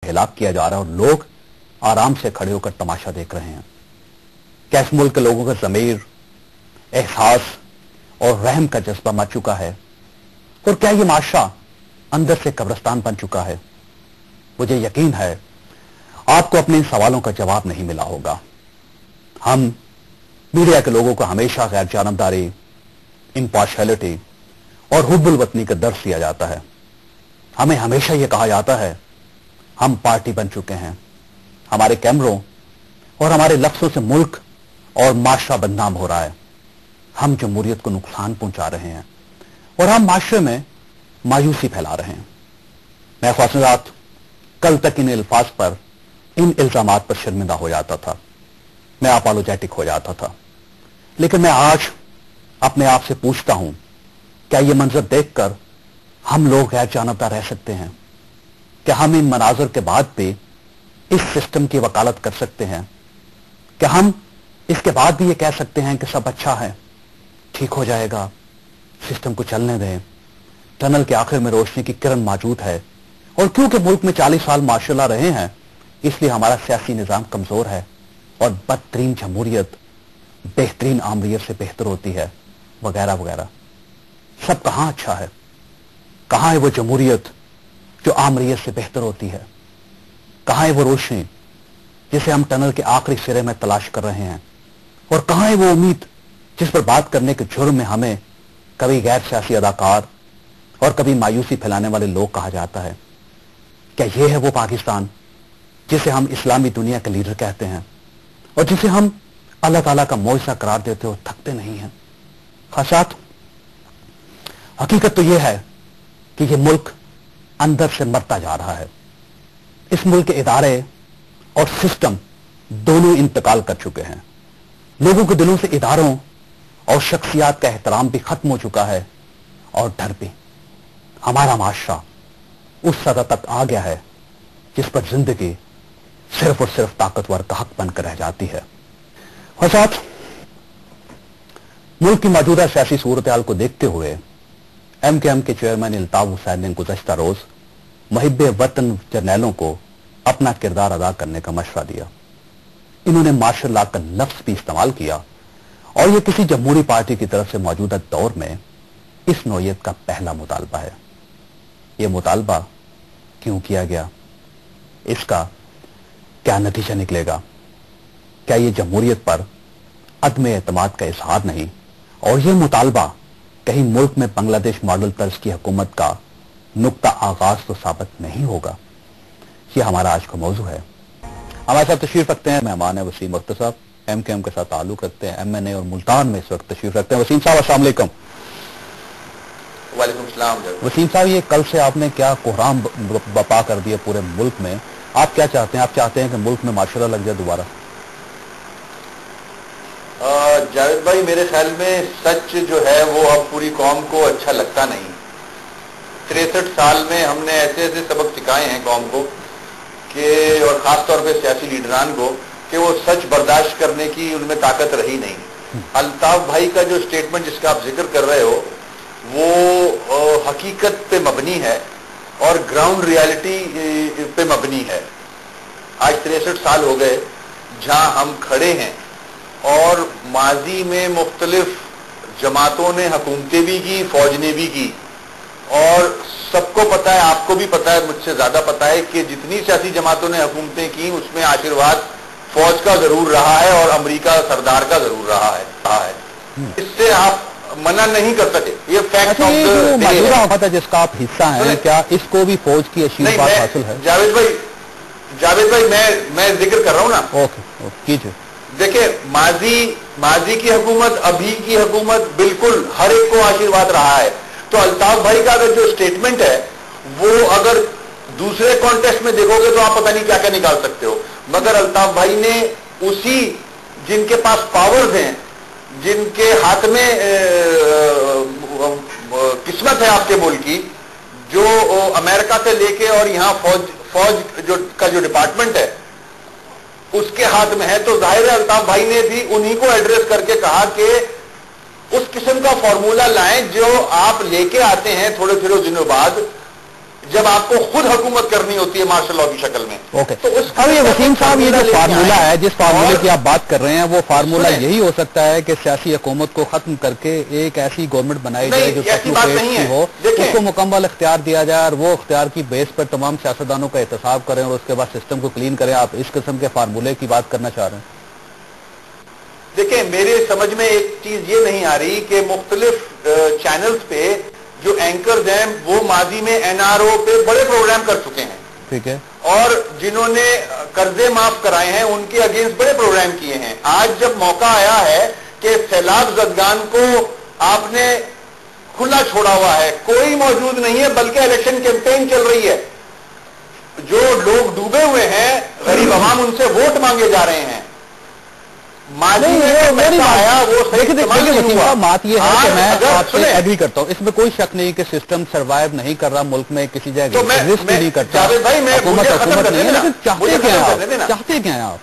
हिलाक किया जा रहा है और लोग आराम से खड़े होकर तमाशा देख रहे हैं। क्या इस मुल्क के लोगों का ज़मीर, एहसास और रहम का जज्बा मर चुका है? और क्या ये माशरा अंदर से कब्रिस्तान बन चुका है? मुझे यकीन है आपको अपने इन सवालों का जवाब नहीं मिला होगा। हम मीडिया के लोगों को हमेशा गैर जानबदारी, इम्पार्शियलिटी और हुब्बुल वतनी का दर्स दिया जाता है। हमें हमेशा यह कहा जाता है हम पार्टी बन चुके हैं। हमारे कैमरों और हमारे लफ्जों से मुल्क और माशरा बदनाम हो रहा है। हम जमहूरियत को नुकसान पहुंचा रहे हैं और हम माशरे में मायूसी फैला रहे हैं। मैं ख्वाहिशात कल तक इन अल्फाज पर, इन इल्जामात पर शर्मिंदा हो जाता था, मैं अपोलोजेटिक हो जाता था। लेकिन मैं आज अपने आप से पूछता हूं, क्या यह मंजर देखकर हम लोग गैर जानबदार रह सकते हैं? क्या हम इन मनाजर के बाद भी इस सिस्टम की वकालत कर सकते हैं? क्या हम इसके बाद भी ये कह सकते हैं कि सब अच्छा है, ठीक हो जाएगा, सिस्टम को चलने दें, टनल के आखिर में रोशनी की किरण मौजूद है? और क्योंकि मुल्क में 40 साल माशाअल्लाह रहे हैं, इसलिए हमारा सियासी निजाम कमजोर है और बदतरीन जमहूरियत बेहतरीन आमरीत से बेहतर होती है, वगैरह वगैरह। सब कहां अच्छा है? कहां है वो जमहूरियत जो आमरीत से बेहतर होती है? कहां है वो रोशनी जिसे हम टनल के आखिरी सिरे में तलाश कर रहे हैं? और कहां है वो उम्मीद जिस पर बात करने के जुर्म में हमें कभी गैर सियासी अदाकार और कभी मायूसी फैलाने वाले लोग कहा जाता है? क्या यह है वो पाकिस्तान जिसे हम इस्लामी दुनिया के लीडर कहते हैं और जिसे हम अल्लाह ताला का मौजज़ा करार देते हो थकते नहीं हैं? खासात हकीकत तो यह है कि यह मुल्क अंदर से मरता जा रहा है। इस मुल्क के इदारे और सिस्टम दोनों इंतकाल कर चुके हैं। लोगों के दिलों से इदारों और शख्सियात का एहतराम भी खत्म हो चुका है और डर भी। हमारा माशरा उस सतह तक आ गया है जिस पर जिंदगी सिर्फ और सिर्फ ताकतवर का हक बनकर रह जाती है। और साथ मुल्क की मौजूदा सियासी सूरत हाल को देखते हुए MKM के चेयरमैन अल्ताफ हुसैन ने गुज़श्ता रोज मुहिब्बे वतन जर्नैलों को अपना किरदार अदा करने का मशवरा दिया। इन्होंने मार्शल लॉ का लफ्ज भी इस्तेमाल किया और यह किसी जमहूरी पार्टी की तरफ से मौजूदा दौर में इस नौयत का पहला मुतालबा है। यह मुतालबा क्यों किया गया? इसका क्या नतीजा निकलेगा? क्या यह जमहूरियत पर अदम एतमाद का इजहार नहीं और यह मुतालबा कहीं मुल्क में बांग्लादेश मॉडल तर्ज की हुकूमत का नुक्ता आगाज तो साबित नहीं होगा? यह हमारा आज का मौजू है। हमारे साथ तशरीफ रखते हैं मेहमान है वसीम अख्तर साहब, MKM के साथ ताल्लुक रखते हैं, MNA और मुल्तान में इस वक्त तशरीफ रखते हैं। वसीम साहब अस्सलाम वालेकुम। वालेकुम सलाम। वसीम साहब, ये कल से आपने क्या कोहराम बपा कर दिया पूरे मुल्क में? आप क्या चाहते हैं? आप चाहते हैं कि मुल्क में माशाल्लाह लग जाए दोबारा? जावेद भाई, मेरे ख्याल में सच जो है वो अब पूरी कौम को अच्छा लगता नहीं। 63 साल में हमने ऐसे ऐसे सबक सिखाए हैं कौम को कि, और खास तौर पे सियासी लीडरान को, कि वो सच बर्दाश्त करने की उनमें ताकत रही नहीं। अल्ताफ भाई का जो स्टेटमेंट जिसका आप जिक्र कर रहे हो वो हकीकत पे मबनी है और ग्राउंड रियलिटी पे मबनी है। आज 63 साल हो गए जहां हम खड़े हैं और माजी में मुख्तलिफ जमातों ने हुकूमतें भी की, फौज ने भी की, और सबको पता है, आपको भी पता है, मुझसे ज्यादा पता है कि जितनी सियासी जमातों ने हुकूमतें की उसमें आशीर्वाद फौज का जरूर रहा है और अमेरिका सरदार का जरूर रहा है। इससे आप मना नहीं कर सके, ये फैक्ट ऑफ द डे है। जिसका आप हिस्सा हैं, क्या इसको भी फौज की आशीर्वाद हासिल है? जावेद भाई मैं जिक्र कर रहा हूं ना। ओके कीजिए। देखिए, माजी की हुकूमत, अभी की हुकूमत, बिल्कुल हर एक को आशीर्वाद रहा है। तो अल्ताफ भाई का अगर जो स्टेटमेंट है वो अगर दूसरे कॉन्टेक्स्ट में देखोगे तो आप पता नहीं क्या क्या निकाल सकते हो, मगर अल्ताफ भाई ने उसी जिनके पास पावर्स हैं, जिनके हाथ में किस्मत है आपके मुल्क की, जो अमेरिका से लेके और यहां फौज जो डिपार्टमेंट है उसके हाथ में है, तो जाहिर है अल्ताफ भाई ने भी उन्हीं को एड्रेस करके कहा कि उस किस्म का फॉर्मूला लाएं जो आप लेके आते हैं थोड़े थोड़े दिनों बाद, جب آپ کو خود حکومت کرنی ہوتی ہے مارشل لاء کی شکل میں. اوکے. اب یہ وسیم صاحب یہ جو فارمولہ ہے, جس فارمولے کی آپ بات کر رہے ہیں, وہ فارمولہ یہی ہو سکتا ہے کہ سیاسی حکومت کو ختم کر کے ایک ایسی گورنمنٹ بنائی جائے جو ٹیکنوکریٹ ہو, اس کو مکمل اختیار دیا جائے اور وہ اختیار کی بیس پر تمام سیاستدانوں کا احتساب کریں اور اس کے بعد سسٹم کو کلین کریں. آپ اس قسم کے فارمولے کی بات کرنا چاہ رہے ہیں؟ دیکھیں, میرے سمجھ میں ایک چیز یہ نہیں آ رہی کہ مختلف چینلز پہ جو اینکرز ہیں وہ ماضی میں این آر او پہ بڑے پروگرام کر چکے ہیں, ٹھیک ہے, اور جنہوں نے قرضے معاف کرائے ہیں ان کے اگینسٹ بڑے پروگرام کیے ہیں. آج جب موقع آیا ہے کہ سیلاب زدگان کو آپ نے کھلا چھوڑا ہوا ہے, کوئی موجود نہیں ہے بلکہ الیکشن کیمپین چل رہی ہے, جو لوگ ڈوبے ہوئے ہیں غریب عوام ان سے ووٹ مانگے جا رہے ہیں. بات یہ ہے کہ میں آپ سے ایگری کرتا ہوں, اس میں کوئی شک نہیں کہ سسٹم سروائیو نہیں کر رہا ملک میں, کسی جگہ ایگزسٹ نہیں کرتا, حکومت نہیں ہے, لیکن چاہتے کیا ہیں آپ؟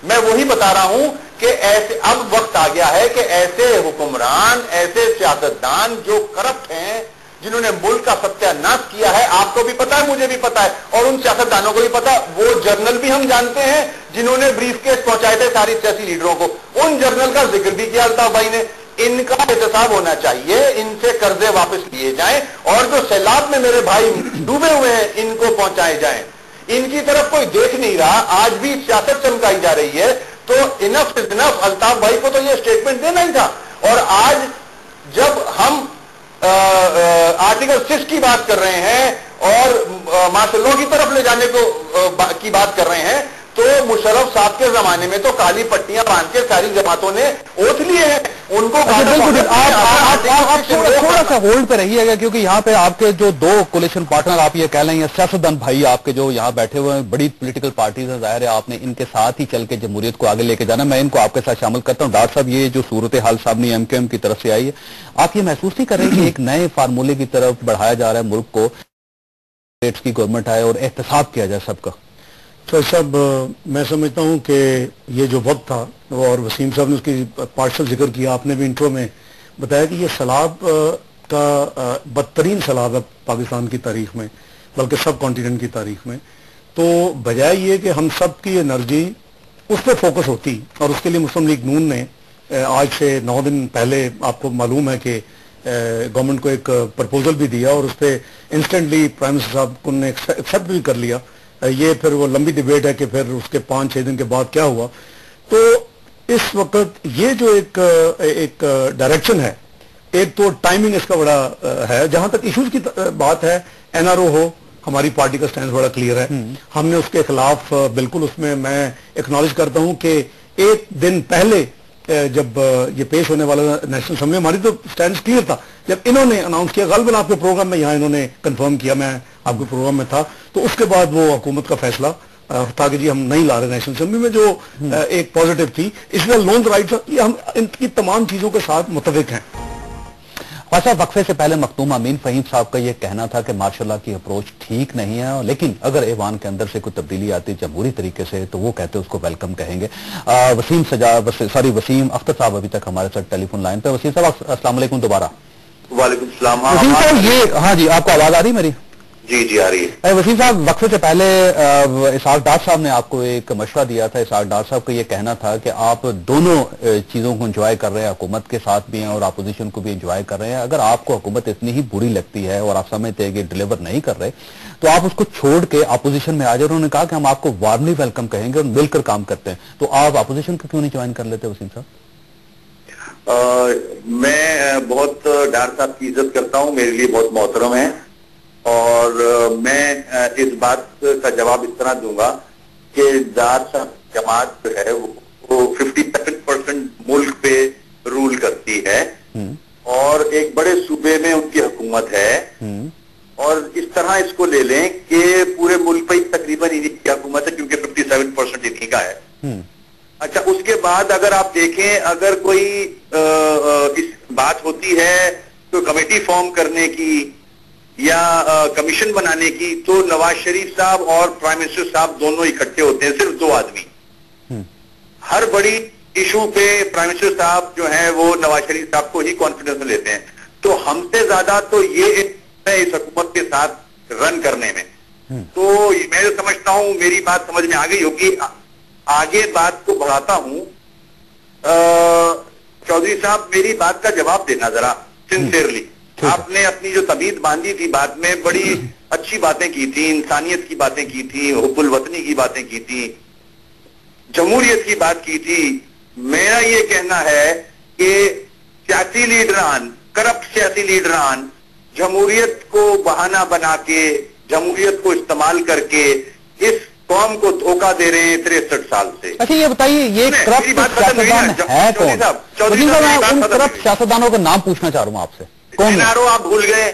میں وہی بتا رہا ہوں کہ ایسے اب وقت آ گیا ہے کہ ایسے حکمران, ایسے سیاستدان جو کرپٹ ہیں, جنہوں نے ملک کا ستیہ ناش کیا ہے, آپ کو بھی پتا ہے, مجھے بھی پتا ہے, اور ان سیاستدانوں کو بھی پتا ہے, وہ جرنل بھی ہم جانتے ہیں جنہوں نے بریف کیس پہنچائے تھے ساری سیاسی لیڈروں کو, ان جرنل کا ذکر بھی کیا الطاف بھائی نے. ان کا احتساب ہونا چاہیے, ان سے قرضے واپس لیے جائیں, اور جو سیلاب میں میرے بھائی ڈوبے ہوئے ہیں ان کو پہنچائے جائیں. ان کی طرف کوئی دیکھ نہیں رہا, آج بھی سیاست چمکائی جا رہی ہے. تو انف از انف, الطاف بھائی کو تو یہ اسٹیٹمنٹ دینا ہی تھا. اور آج جب ہم آرٹیکل 6 کی بات کر رہے ہیں اور مارشل لاء کی طرف لے جانے کی بات کر رہے ہیں, تو مشرف صاحب کے زمانے میں تو کالی پٹیاں باندھ کے ساری جماعتوں نے اوتھ لیے ہیں, ان کو تھوڑا سا ہولڈ پہ رہیے گا, کیونکہ یہاں پہ آپ کے جو دو کولیشن پارٹنر آپ یہ کہہ لیں, سیاستدان بھائی آپ کے جو یہاں بیٹھے ہوئے ہیں, بڑی پولیٹیکل پارٹیز ہیں, ظاہر ہے آپ نے ان کے ساتھ ہی چل کے جمہوریت کو آگے لے کے جانا. میں ان کو آپ کے ساتھ شامل کرتا ہوں. ڈاکٹر صاحب, یہ جو صورتحال صاحب نے ایم کیو ایم کی طرف سے آئی ہے, آپ یہ محسوس نہیں کر رہے کہ ایک نئے فارمولے کی طرف بڑھایا جا رہا ہے ملک کو, اسٹیٹس کی گورنمنٹ آئے اور احتساب کیا جائے سب کا؟ تو صاحب, میں سمجھتا ہوں کہ یہ جو وقت تھا, اور وسیم صاحب نے اس کی پارشل ذکر کیا, آپ نے بھی انٹرو میں بتایا کہ یہ سیلاب کا بدترین سیلاب ہے پاکستان کی تاریخ میں, بلکہ سب کانٹیننٹ کی تاریخ میں. تو بجائے یہ کہ ہم سب کی انرجی اس پہ فوکس ہوتی, اور اس کے لیے مسلم لیگ نون نے آج سے 9 دن پہلے, آپ کو معلوم ہے کہ گورنمنٹ کو ایک پرپوزل بھی دیا, اور اس پہ انسٹنٹلی پرائم منسٹر صاحب کو نے ایکسیپٹ بھی کر لیا. یہ پھر وہ لمبی ڈیبیٹ ہے کہ پھر اس کے 5-6 دن کے بعد کیا ہوا. تو اس وقت یہ جو ایک ڈائریکشن ہے, ایک تو ٹائمنگ اس کا بڑا ہے. جہاں تک ایشوز کی بات ہے, این آر او ہو, ہماری پارٹی کا سٹینڈ بڑا کلیئر ہے, ہم نے اس کے خلاف بالکل, اس میں ایکنالج کرتا ہوں کہ ایک دن پہلے جب یہ پیش ہونے والا نیشنل اسمبلی, ہماری تو سٹینڈ کلیئر تھا. جب انہوں نے اناؤنس کیا, غالباً آپ کے پروگرام میں یہاں انہوں نے کنفرم کیا, میں آپ کے پروگرام میں تھا, تو اس کے بعد وہ حکومت کا فیصلہ تھا کہ جی ہم نہیں لا رہے نیشنل اسمبلی میں, جو ایک پازیٹیو تھی. اس میں لونز رائٹس, یہ ہم ان کی تمام چیزوں کے ساتھ متفق ہیں. خواجہ صاحب, وقفے سے پہلے مختوم امین فہیم صاحب کا یہ کہنا تھا کہ ماشاء اللہ کی اپروچ ٹھیک نہیں ہے, لیکن اگر ایوان کے اندر سے کوئی تبدیلی آتی جمہوری طریقے سے تو وہ کہتے اس کو ویلکم کہیں گے. وسیم اختر صاحب ابھی تک ہمارے ساتھ ٹیلی فون لائن پہ. وسیم صاحب السلام علیکم دوبارہ. وعلیکم السلام. وسیم صاحب یہ, ہاں جی, آپ کو آواز آ رہی میری؟ جی جی آ رہی ہے. وسیم صاحب, وقفے سے پہلے اسحاق ڈار صاحب نے آپ کو ایک مشورہ دیا تھا. اسحاق ڈار صاحب کا یہ کہنا تھا کہ آپ دونوں چیزوں کو انجوائے کر رہے ہیں, حکومت کے ساتھ بھی ہیں اور اپوزیشن کو بھی انجوائے کر رہے ہیں. اگر آپ کو حکومت اتنی ہی بری لگتی ہے اور آپ سمجھتے ہیں کہ ڈیلیور نہیں کر رہے, تو آپ اس کو چھوڑ کے اپوزیشن میں آ جائے. انہوں نے کہا کہ ہم آپ کو وارملی ویلکم کہیں گے اور مل کر کام کرتے ہیں. تو آپ اپوزیشن کو کیوں نہیں جوائن کر لیتے وسیم صاحب؟ میں بہت ڈار صاحب کی عزت کرتا ہوں, میرے لیے بہت محترم ہے, اور میں اس بات کا جواب اس طرح دوں گا کہ ڈار صاحب جماعت جو ہے وہ 57% ملک پہ رول کرتی ہے, اور ایک بڑے صوبے میں ان کی حکومت ہے, اور اس طرح اس کو لے لیں کہ پورے ملک پہ تقریباً انہی کی حکومت ہے, کیونکہ 57% انہی کا ہے. اچھا, اس کے بعد اگر آپ دیکھیں, اگر کوئی اس بات ہوتی ہے تو کمیٹی فارم کرنے کی یا کمیشن بنانے کی, تو نواز شریف صاحب اور پرائم منسٹر صاحب دونوں اکٹھے ہوتے ہیں, صرف 2 آدمی. ہر بڑی ایشو پہ پرائم منسٹر صاحب جو ہیں وہ نواز شریف صاحب کو ہی کانفیڈنس میں لیتے ہیں. تو ہم سے زیادہ تو یہ اس حکومت کے ساتھ रन करने में। तो मैं जो समझता हूं, मेरी बात समझ में आ गई होगी। आगे बात को बढ़ाता हूं। चौधरी साहब, मेरी बात का जवाब देना जरा सिंसियरली। आपने अपनी जो तबीयत बांधी थी बात में, बड़ी अच्छी बातें की थी, इंसानियत की बातें की थी, हुब्बुल वतनी की बातें की थी, जमहूरियत की बात की थी। मेरा ये कहना है कि सियासी लीडरान, करप्ट सियासी लीडरान जमहूरियत को बहाना बना के, जमहूरियत को इस्तेमाल करके इस कौम को धोखा दे रहे हैं 63 साल से। अच्छा, ये बताइए, ये करप्ट सियासतदान है कौन? मैं उन करप्ट सियासतदानों का नाम पूछना चाह रहा हूं आपसे। कौन? एनआरओ आप भूल गए,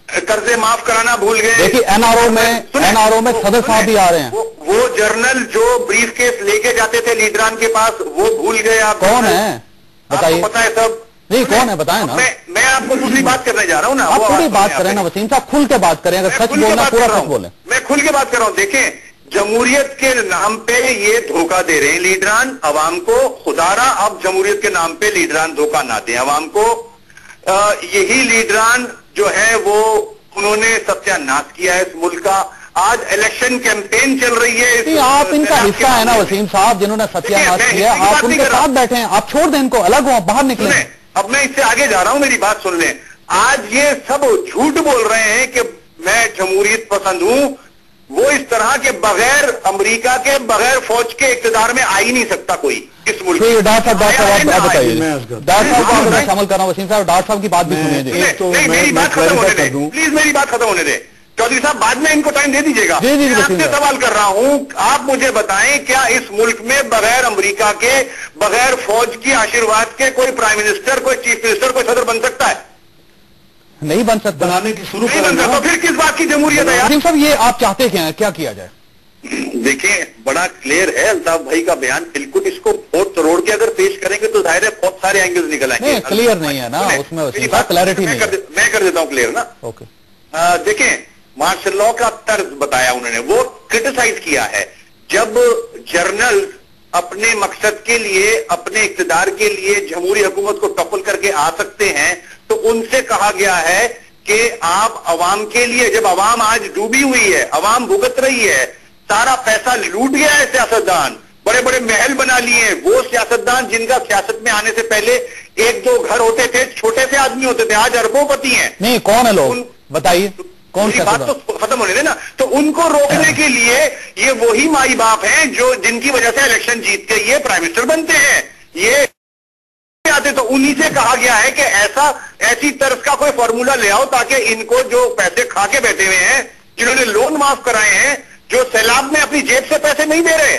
कर्जे माफ कराना भूल गए। देखिए, एनआरओ में सदर साहब भी आ रहे हैं। वो जर्नल जो ब्रीफ केस लेके जाते थे लीडरान के पास, वो भूल गए आप। कौन है बताइए? पता है सब? नहीं, कौन है बताएं ना। मैं आपको दूसरी बात करने जा रहा हूं ना। आप पूरी बात करें ना वसीम साहब, खुल के बात करें। अगर सच बोलना, पूरा सच बोलें। मैं खुल के बात कर रहा हूं। देखें, जमहूरियत के नाम पे ये धोखा दे रहे हैं लीडरान अवाम को। खुदारा अब जमहूरियत के नाम पे लीडरान धोखा ना दें अवाम को। यही लीडरान जो है वो उन्होंने सत्यानाश किया है इस मुल्क का। आज इलेक्शन कैंपेन चल रही है। आप इनका हिस्सा है ना वसीम साहब, जिन्होंने सत्यानाश किया। आप उनके साथ बैठे हैं, आप छोड़ दें इनको, अलग हो, बाहर निकले। अब मैं इससे आगे जा रहा हूं, मेरी बात सुन लें। आज ये सब झूठ बोल रहे हैं कि मैं जमहूरियत पसंद हूं। वो इस तरह के बगैर अमेरिका के, बगैर फौज के इक़्तिदार में आ ही नहीं सकता कोई इस मुल्क में। डॉक्टर साहब आप बताइए। डॉक्टर साहब को शामिल कर रहा हूं वसीम साहब, डॉक्टर साहब की बात भी सुनिए। मेरी बात खत्म होने दें प्लीज, मेरी बात खत्म होने दें। चौधरी साहब, बाद में इनको टाइम दे दीजिएगा। मैं आपसे सवाल कर रहा हूं, आप मुझे बताएं, क्या इस मुल्क में बगैर अमेरिका के, बगैर फौज की आशीर्वाद के कोई प्राइम मिनिस्टर, कोई चीफ मिनिस्टर, कोई सदर बन सकता है? नहीं बन सकता। बनाने की शुरू नहीं बन सकता। फिर किस बात की जमहूरियत है? वसीम साहब, ये आप चाहते क्या किया जाए? देखिए, बड़ा क्लियर है अल्ताफ भाई का बयान। बिल्कुल इसको बहुत तोड़ के अगर पेश करेंगे तो जाहिर है बहुत सारे एंगल्स निकल आएंगे। क्लियर नहीं है ना उसमें वसीम साहब, क्लैरिटी नहीं है। मैं कर देता हूं क्लियर ना। ओके, देखें, मार्शल लॉ का तर्ज बताया उन्होंने, वो क्रिटिसाइज किया है। जब जर्नल अपने मकसद के लिए, अपने इक़्तिदार के लिए जमहूरी हुकूमत को टॉपल करके आ सकते हैं, तो उनसे कहा गया है कि आप अवाम के लिए, जब अवाम आज डूबी हुई है, अवाम भुगत रही है, सारा पैसा लूट गया है सियासतदान, बड़े बड़े महल बना लिए, वो सियासतदान जिनका सियासत में आने से पहले एक दो घर होते थे, छोटे से आदमी होते थे, आज अरबोपति हैं। नहीं, कौन है लोग बताइए? कौन? बात तो खत्म होने देना। तो उनको रोकने के लिए ये वही माई बाप हैं जो, जिनकी वजह से इलेक्शन जीत के ये प्राइम मिनिस्टर बनते हैं। ये आते तो उन्हीं से कहा गया है कि ऐसी तरह का कोई फॉर्मूला ले आओ ताकि इनको, जो पैसे खा के बैठे हुए हैं, जिन्होंने लोन माफ कराए हैं, जो सैलाब में अपनी जेब से पैसे नहीं दे रहे,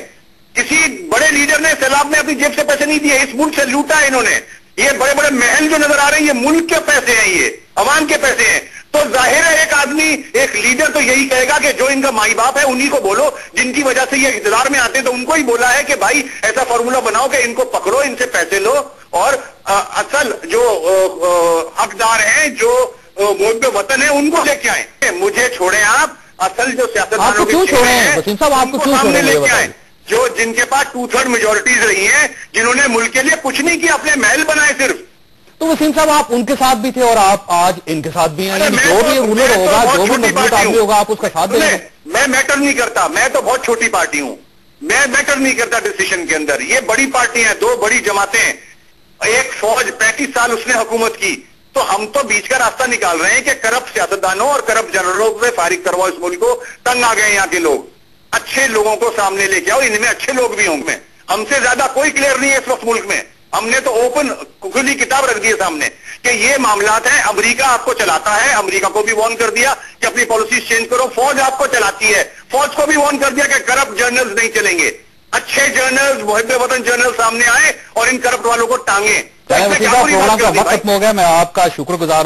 किसी बड़े लीडर ने सैलाब में अपनी जेब से पैसे नहीं दिए, इस मुल्क से लूटा है इन्होंने। ये बड़े बड़े महल जो नजर आ रहे हैं, ये मुल्क के पैसे हैं, ये अवाम के पैसे हैं। तो जाहिर है एक आदमी, एक लीडर तो यही कहेगा कि जो इनका माई बाप है उन्हीं को बोलो, जिनकी वजह से ये इक़्तिदार में आते हैं, तो उनको ही बोला है कि भाई ऐसा फॉर्मूला बनाओ कि इनको पकड़ो, इनसे पैसे लो, और असल जो हकदार हैं, जो मुल्क वतन है, उनको लेके आए। मुझे छोड़े आप, असल जो सियासतदानों के चेहरे हैं उनको सामने लेके आए, जो जिनके पास 2/3 मेजोरिटीज रही हैं, जिन्होंने मुल्क के लिए कुछ नहीं किया, अपने महल बनाए सिर्फ। तो वसीम साहब, आप उनके साथ भी थे और आप आज इनके साथ भी हैं। जो भी रूलर होगा, जो भी मजबूत आदमी होगा, आप उसका साथ देंगे। मैं मैटर नहीं करता, मैं तो बहुत छोटी पार्टी हूं, मैं मैटर नहीं करता डिसीजन के अंदर। ये बड़ी पार्टी है, दो बड़ी जमातें, एक फौज, 35 साल उसने हुकूमत की। तो हम तो बीच का रास्ता निकाल रहे हैं कि करप्ट सियासतदानों और करप्ट जनरलों से फारिग करवाओ इस मुल्क को। तंग आ गए यहाँ के लोग, अच्छे लोगों को सामने लेके आओ, इनमें अच्छे लोग भी होंगे। हमसे ज्यादा कोई क्लियर नहीं है इस वक्त मुल्क में। हमने तो ओपन खुली किताब रख दी है सामने कि ये मामलात हैं। अमेरिका आपको चलाता है, अमेरिका को भी वार्न कर दिया कि अपनी पॉलिसीज चेंज करो। फौज आपको चलाती है, फौज को भी वार्न कर दिया कि करप्ट जर्नल्स नहीं चलेंगे। अच्छे जर्नल्स, मुहिब वतन जर्नल सामने आए और इन करप्ट वालों को टांगे। प्रोग्राम का वक्त खत्म हो गया। मैं आपका शुक्रगुजार